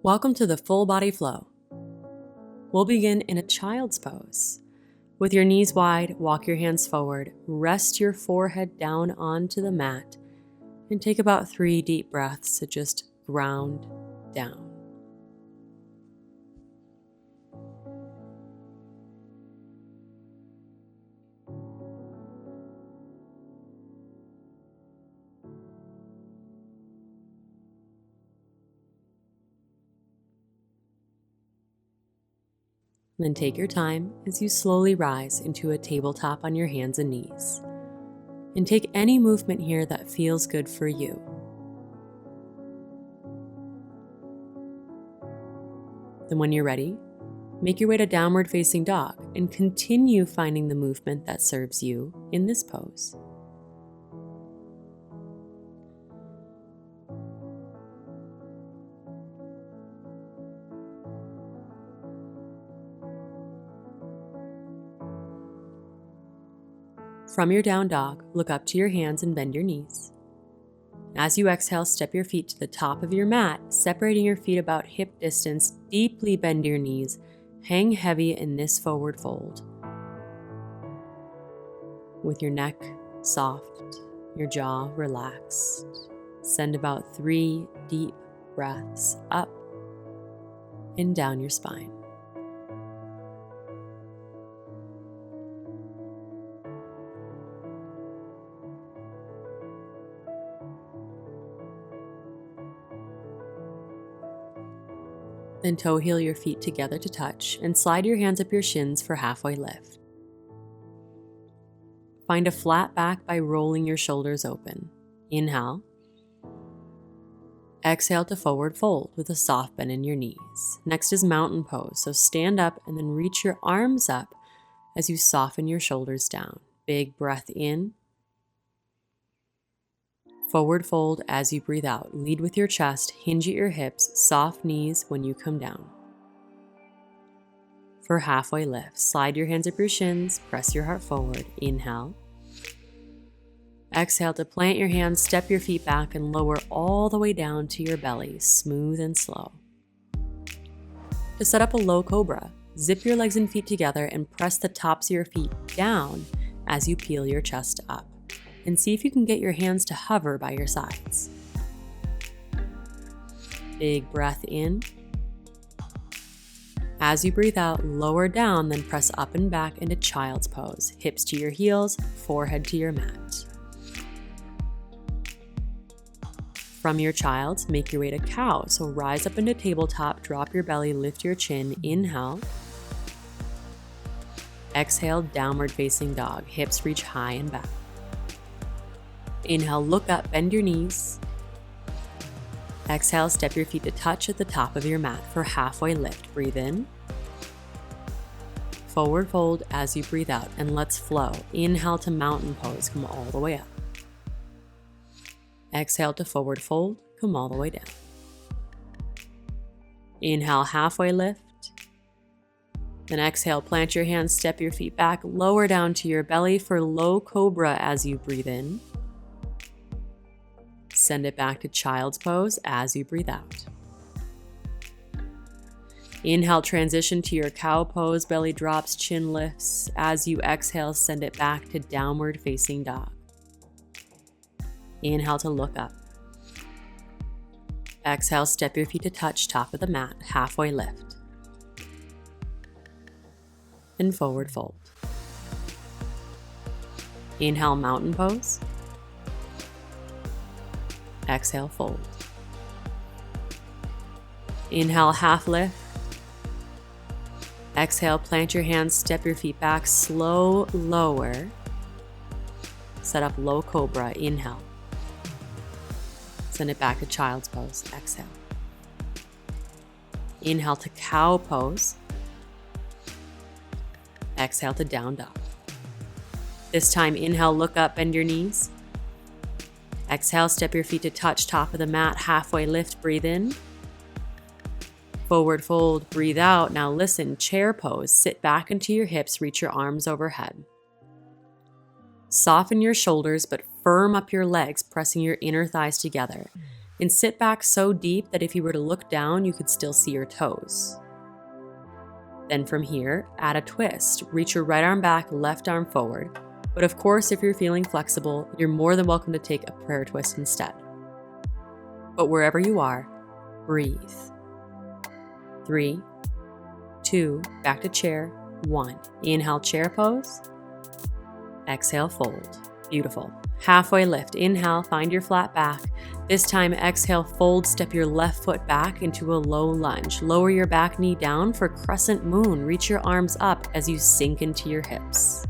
Welcome to the full body flow. We'll begin in a child's pose. With your knees wide, walk your hands forward, rest your forehead down onto the mat, and take about 3 deep breaths to just ground down. Then take your time as you slowly rise into a tabletop on your hands and knees. And take any movement here that feels good for you. Then when you're ready, make your way to downward facing dog and continue finding the movement that serves you in this pose. From your down dog, look up to your hands and bend your knees. As you exhale, step your feet to the top of your mat, separating your feet about hip distance. Deeply bend your knees. Hang heavy in this forward fold. With your neck soft, your jaw relaxed. Send about 3 deep breaths up and down your spine. Then toe heel your feet together to touch and slide your hands up your shins for halfway lift. Find a flat back by rolling your shoulders open. Inhale. Exhale to forward fold with a soft bend in your knees. Next is mountain pose, so stand up and then reach your arms up as you soften your shoulders down. Big breath in. Forward fold as you breathe out. Lead with your chest, hinge at your hips, soft knees when you come down. For halfway lift, slide your hands up your shins, press your heart forward. Inhale. Exhale to plant your hands, step your feet back, and lower all the way down to your belly, smooth and slow. To set up a low cobra, zip your legs and feet together and press the tops of your feet down as you peel your chest up. And see if you can get your hands to hover by your sides. Big breath in. As you breathe out, lower down, then press up and back into child's pose. Hips to your heels, forehead to your mat. From your child's, make your way to cow. So rise up into tabletop, drop your belly, lift your chin, inhale. Exhale, downward facing dog. Hips reach high and back. Inhale, look up, bend your knees. Exhale, step your feet to touch at the top of your mat for halfway lift. Breathe in. Forward fold as you breathe out, and let's flow. Inhale to mountain pose, come all the way up. Exhale to forward fold, come all the way down. Inhale, halfway lift. Then exhale, plant your hands, step your feet back, lower down to your belly for low cobra as you breathe in. Send it back to child's pose as you breathe out. Inhale, transition to your cow pose, belly drops, chin lifts. As you exhale, send it back to downward facing dog. Inhale to look up. Exhale, step your feet to touch top of the mat, halfway lift. And forward fold. Inhale, mountain pose. Exhale, fold. Inhale, half lift. Exhale, plant your hands, step your feet back, slow lower. Set up low cobra, inhale. Send it back to child's pose, exhale. Inhale to cow pose. Exhale to down dog. This time, inhale, look up, bend your knees. Exhale, step your feet to touch top of the mat, halfway lift, breathe in. Forward fold, breathe out. Now listen, chair pose, sit back into your hips, reach your arms overhead. Soften your shoulders, but firm up your legs, pressing your inner thighs together. And sit back so deep that if you were to look down, you could still see your toes. Then from here, add a twist. Reach your right arm back, left arm forward. But of course, if you're feeling flexible, you're more than welcome to take a prayer twist instead. But wherever you are, breathe. 3, 2, back to chair, 1. Inhale, chair pose. Exhale, fold. Beautiful. Halfway lift. Inhale, find your flat back. This time, exhale, fold, step your left foot back into a low lunge. Lower your back knee down for crescent moon. Reach your arms up as you sink into your hips.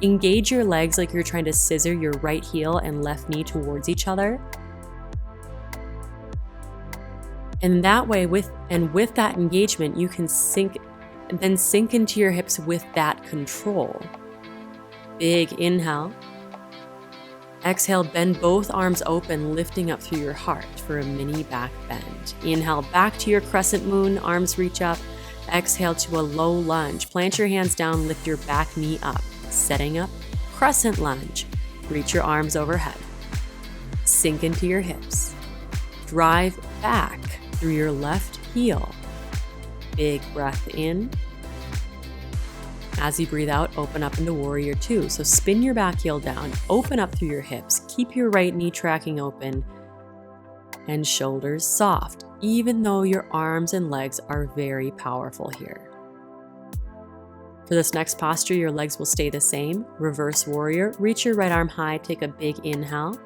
Engage your legs like you're trying to scissor your right heel and left knee towards each other. And that way, with that engagement, you can sink into your hips with that control. Big inhale. Exhale, bend both arms open, lifting up through your heart for a mini back bend. Inhale, back to your crescent moon, arms reach up. Exhale to a low lunge. Plant your hands down, lift your back knee up. Setting up, crescent lunge. Reach your arms overhead. Sink into your hips. Drive back through your left heel. Big breath in. As you breathe out, open up into Warrior 2. So spin your back heel down, open up through your hips, keep your right knee tracking open, and shoulders soft, even though your arms and legs are very powerful here. For this next posture, your legs will stay the same. Reverse Warrior, reach your right arm high, take a big inhale.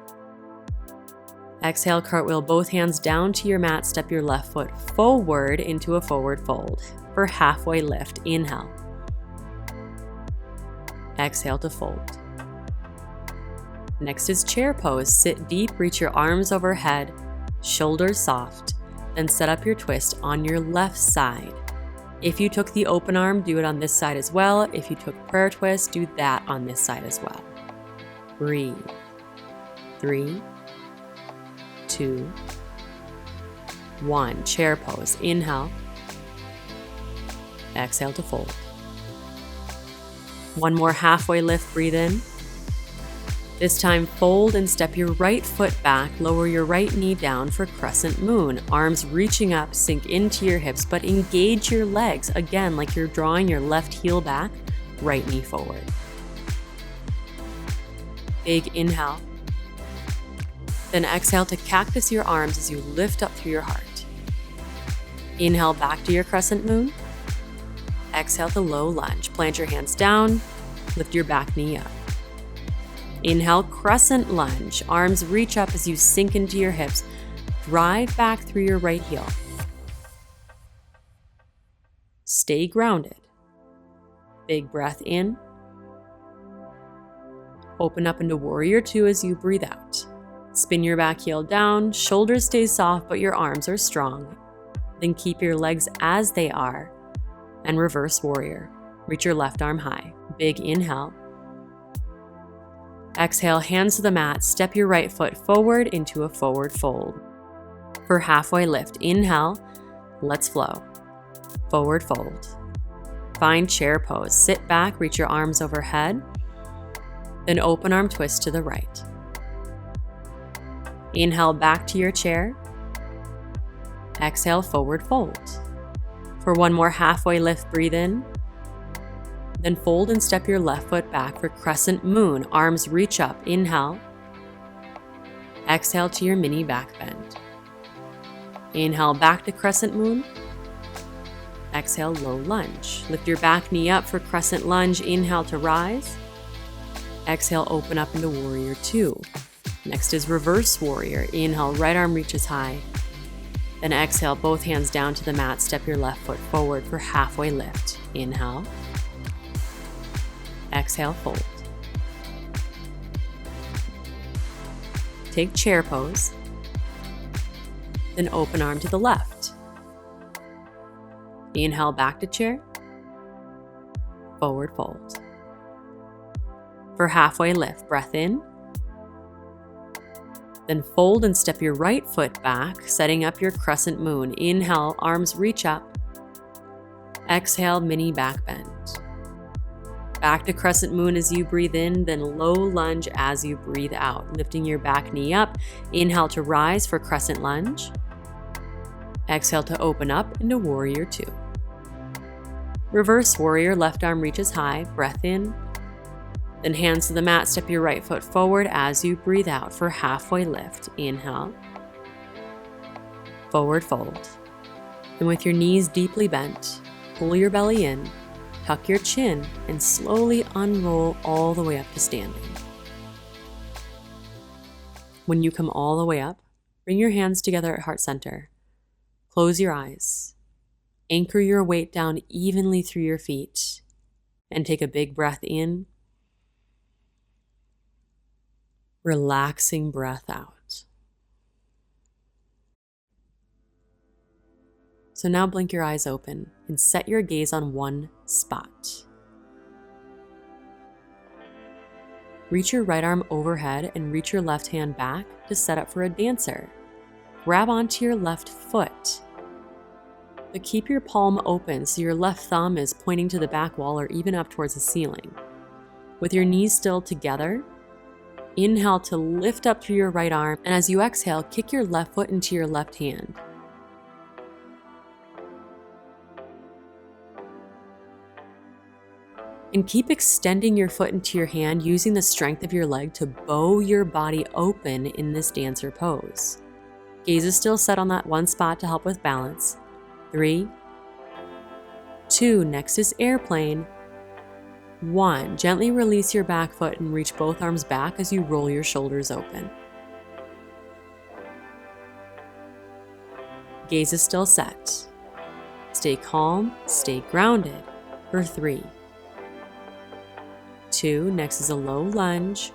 Exhale, cartwheel both hands down to your mat, step your left foot forward into a forward fold. For halfway lift, inhale. Exhale to fold. Next is chair pose. Sit deep, reach your arms overhead, shoulders soft, then set up your twist on your left side. If you took the open arm, do it on this side as well. If you took prayer twist, do that on this side as well. Breathe. 3, 2, 1. Chair pose. Inhale. Exhale to fold. One more halfway lift, breathe in. This time, fold and step your right foot back, lower your right knee down for crescent moon. Arms reaching up, sink into your hips, but engage your legs, again, like you're drawing your left heel back, right knee forward. Big inhale. Then exhale to cactus your arms as you lift up through your heart. Inhale back to your crescent moon. Exhale to low lunge. Plant your hands down, lift your back knee up. Inhale, crescent lunge. Arms reach up as you sink into your hips. Drive back through your right heel. Stay grounded. Big breath in. Open up into Warrior 2 as you breathe out. Spin your back heel down, shoulders stay soft, but your arms are strong. Then keep your legs as they are. And reverse Warrior. Reach your left arm high. Big inhale. Exhale, hands to the mat. Step your right foot forward into a forward fold. For halfway lift, inhale. Let's flow. Forward fold. Find chair pose. Sit back, reach your arms overhead. Then open arm twist to the right. Inhale back to your chair. Exhale, forward fold. For one more halfway lift, breathe in. Then fold and step your left foot back for crescent moon. Arms reach up. Inhale. Exhale to your mini back bend. Inhale back to crescent moon. Exhale, low lunge. Lift your back knee up for crescent lunge. Inhale to rise. Exhale, open up into Warrior 2. Next is Reverse Warrior. Inhale, right arm reaches high. Then exhale, both hands down to the mat. Step your left foot forward for halfway lift. Inhale. Exhale, fold. Take chair pose. Then open arm to the left. Inhale back to chair. Forward fold. For halfway lift, breath in. Then fold and step your right foot back, setting up your crescent moon. Inhale, arms reach up. Exhale, mini back bend. Back to crescent moon as you breathe in, then low lunge as you breathe out. Lifting your back knee up. Inhale to rise for crescent lunge. Exhale to open up into warrior two. Reverse warrior, left arm reaches high, breath in. Then hands to the mat, step your right foot forward as you breathe out for halfway lift. Inhale. Forward fold. And with your knees deeply bent, pull your belly in, tuck your chin, and slowly unroll all the way up to standing. When you come all the way up, bring your hands together at heart center. Close your eyes. Anchor your weight down evenly through your feet, and take a big breath in. Relaxing breath out. So now blink your eyes open and set your gaze on one spot. Reach your right arm overhead and reach your left hand back to set up for a dancer. Grab onto your left foot, but keep your palm open so your left thumb is pointing to the back wall or even up towards the ceiling. With your knees still together, inhale to lift up through your right arm, and as you exhale, kick your left foot into your left hand. And keep extending your foot into your hand, using the strength of your leg to bow your body open in this dancer pose. Gaze is still set on that one spot to help with balance. 3, 2, next is airplane. 1, gently release your back foot and reach both arms back as you roll your shoulders open. Gaze is still set. Stay calm, stay grounded for 3, 2, next is a low lunge.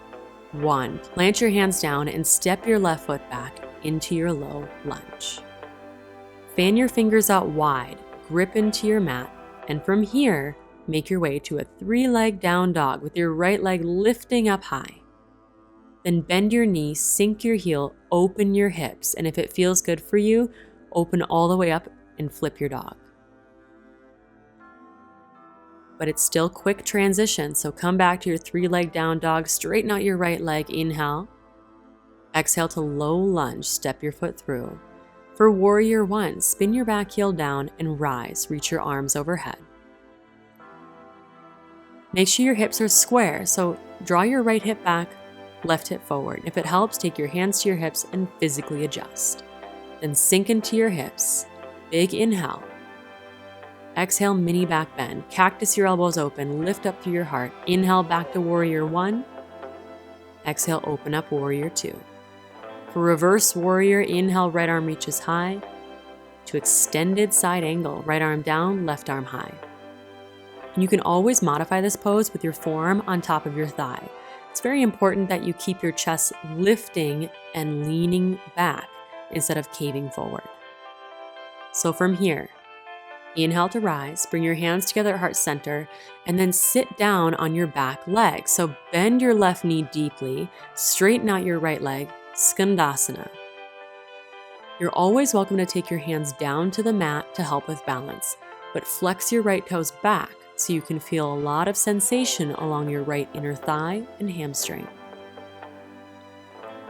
1, plant your hands down and step your left foot back into your low lunge. Fan your fingers out wide, grip into your mat, and from here, make your way to a 3-leg down dog with your right leg lifting up high. Then bend your knee, sink your heel, open your hips, and if it feels good for you, open all the way up and flip your dog. But it's still quick transition, so come back to your 3-leg down dog, straighten out your right leg, inhale. Exhale to low lunge, step your foot through. For warrior 1, spin your back heel down and rise, reach your arms overhead. Make sure your hips are square, so draw your right hip back, left hip forward. If it helps, take your hands to your hips and physically adjust. Then sink into your hips. Big inhale. Exhale, mini back bend. Cactus your elbows open, lift up through your heart. Inhale back to warrior 1. Exhale, open up warrior 2. For reverse warrior, inhale, right arm reaches high. To extended side angle, right arm down, left arm high. And you can always modify this pose with your forearm on top of your thigh. It's very important that you keep your chest lifting and leaning back instead of caving forward. So from here, inhale to rise, bring your hands together at heart center, and then sit down on your back leg. So bend your left knee deeply, straighten out your right leg, Skandasana. You're always welcome to take your hands down to the mat to help with balance, but flex your right toes back so you can feel a lot of sensation along your right inner thigh and hamstring.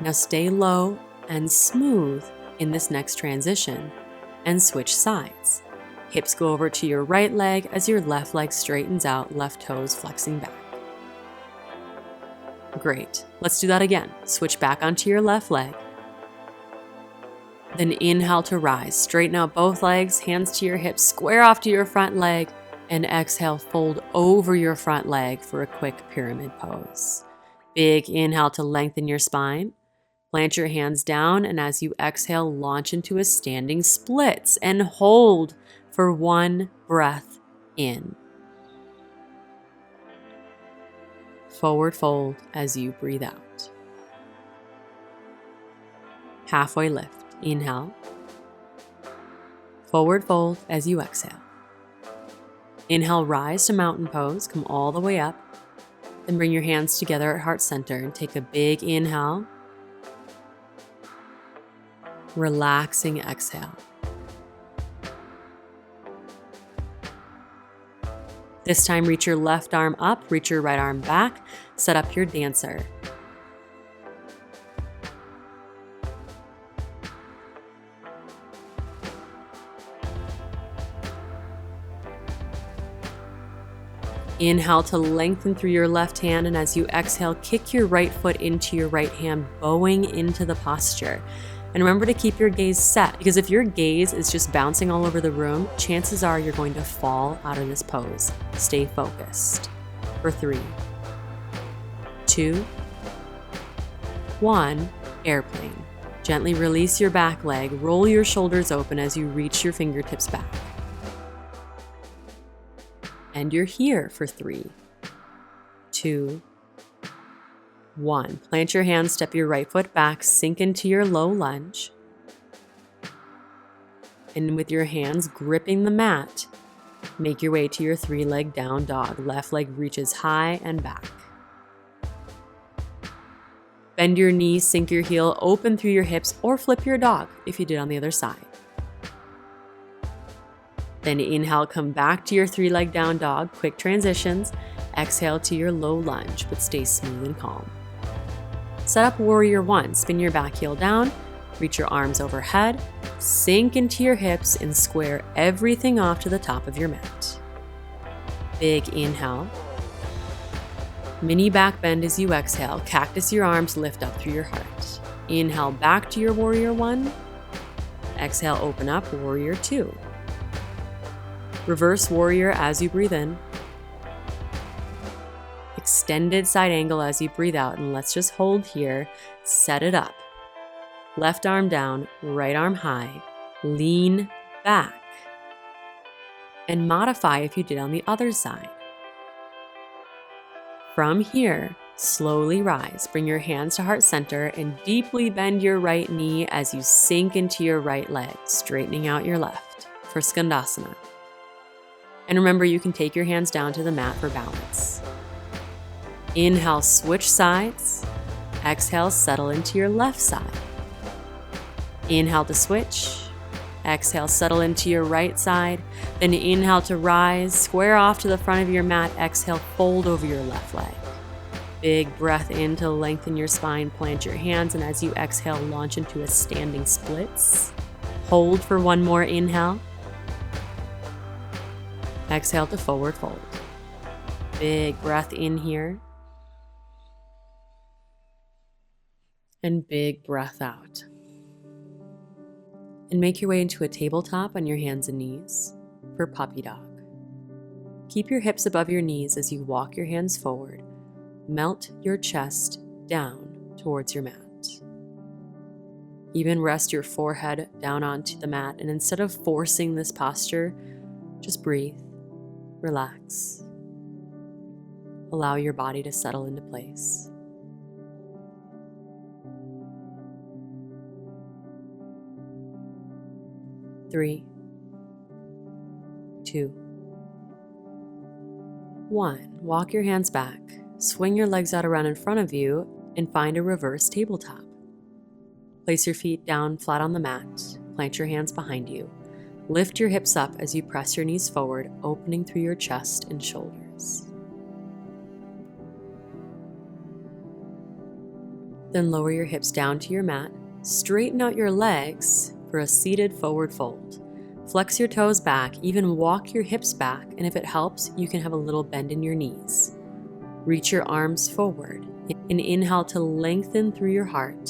Now stay low and smooth in this next transition and switch sides. Hips go over to your right leg as your left leg straightens out, left toes flexing back. Great. Let's do that again. Switch back onto your left leg. Then inhale to rise. Straighten out both legs, hands to your hips, square off to your front leg, and exhale, fold over your front leg for a quick pyramid pose. Big inhale to lengthen your spine. Plant your hands down, and as you exhale, launch into a standing splits and hold for 1 breath in. Forward fold as you breathe out. Halfway lift. Inhale. Forward fold as you exhale. Inhale, rise to mountain pose. Come all the way up. Then bring your hands together at heart center and take a big inhale. Relaxing exhale. This time, reach your left arm up, reach your right arm back, set up your dancer. Inhale to lengthen through your left hand, and as you exhale, kick your right foot into your right hand, bowing into the posture. And remember to keep your gaze set, because if your gaze is just bouncing all over the room, chances are you're going to fall out of this pose. Stay focused. For 3, 2, 1, airplane. Gently release your back leg, roll your shoulders open as you reach your fingertips back. And you're here for 3, 2, 1. Plant your hands, step your right foot back, sink into your low lunge. And with your hands gripping the mat, make your way to your 3-leg down dog. Left leg reaches high and back. Bend your knees, sink your heel, open through your hips, or flip your dog if you did on the other side. Then inhale, come back to your 3-leg down dog, quick transitions. Exhale to your low lunge, but stay smooth and calm. Set up warrior 1, spin your back heel down, reach your arms overhead, sink into your hips and square everything off to the top of your mat. Big inhale. Mini back bend as you exhale, cactus your arms, lift up through your heart. Inhale back to your warrior 1. Exhale, open up, warrior 2. Reverse warrior as you breathe in. Extended side angle as you breathe out, and let's just hold here. Set it up. Left arm down, right arm high. Lean back. And modify if you did on the other side. From here, slowly rise. Bring your hands to heart center and deeply bend your right knee as you sink into your right leg, straightening out your left for Skandasana. And remember, you can take your hands down to the mat for balance. Inhale, switch sides. Exhale, settle into your left side. Inhale to switch. Exhale, settle into your right side. Then inhale to rise, square off to the front of your mat. Exhale, fold over your left leg. Big breath in to lengthen your spine, plant your hands, and as you exhale, launch into a standing splits. Hold for one more inhale. Exhale to forward fold. Big breath in here. And big breath out. And make your way into a tabletop on your hands and knees for puppy dog. Keep your hips above your knees as you walk your hands forward. Melt your chest down towards your mat. Even rest your forehead down onto the mat, and instead of forcing this posture, just breathe. Relax. Allow your body to settle into place. Three, 2, 1. Walk your hands back. Swing your legs out around in front of you and find a reverse tabletop. Place your feet down flat on the mat. Plant your hands behind you. Lift your hips up as you press your knees forward, opening through your chest and shoulders. Then lower your hips down to your mat. Straighten out your legs for a seated forward fold. Flex your toes back, even walk your hips back, and if it helps, you can have a little bend in your knees. Reach your arms forward and inhale to lengthen through your heart.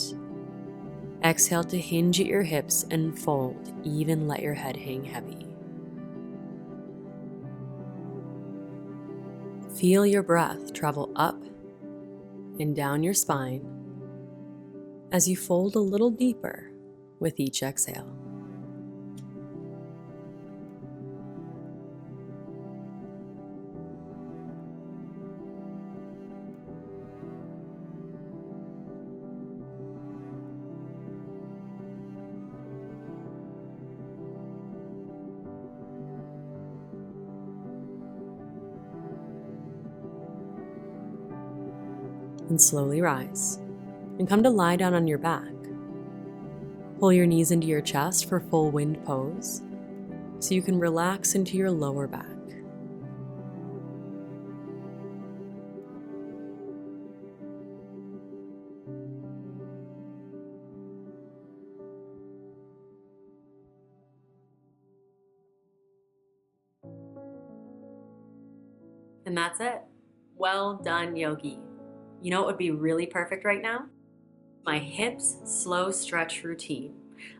Exhale to hinge at your hips and fold, even let your head hang heavy. Feel your breath travel up and down your spine as you fold a little deeper with each exhale. And slowly rise and come to lie down on your back. Pull your knees into your chest for full wind pose so you can relax into your lower back. And that's it. Well done, yogi. You know what would be really perfect right now? My hips slow stretch routine.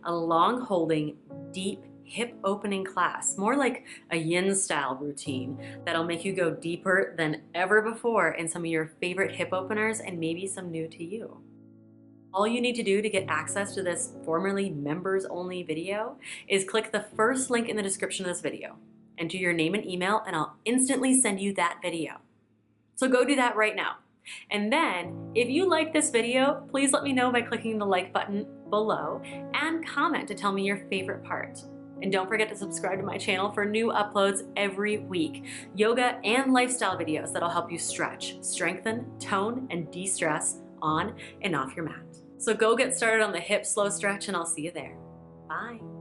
A long holding, deep hip opening class, more like a yin style routine that'll make you go deeper than ever before in some of your favorite hip openers and maybe some new to you. All you need to do to get access to this formerly members only video is click the first link in the description of this video, enter your name and email, and I'll instantly send you that video. So go do that right now. And then, if you like this video, please let me know by clicking the like button below and comment to tell me your favorite part. And don't forget to subscribe to my channel for new uploads every week. Yoga and lifestyle videos that'll help you stretch, strengthen, tone, and de-stress on and off your mat. So go get started on the hip slow stretch and I'll see you there. Bye.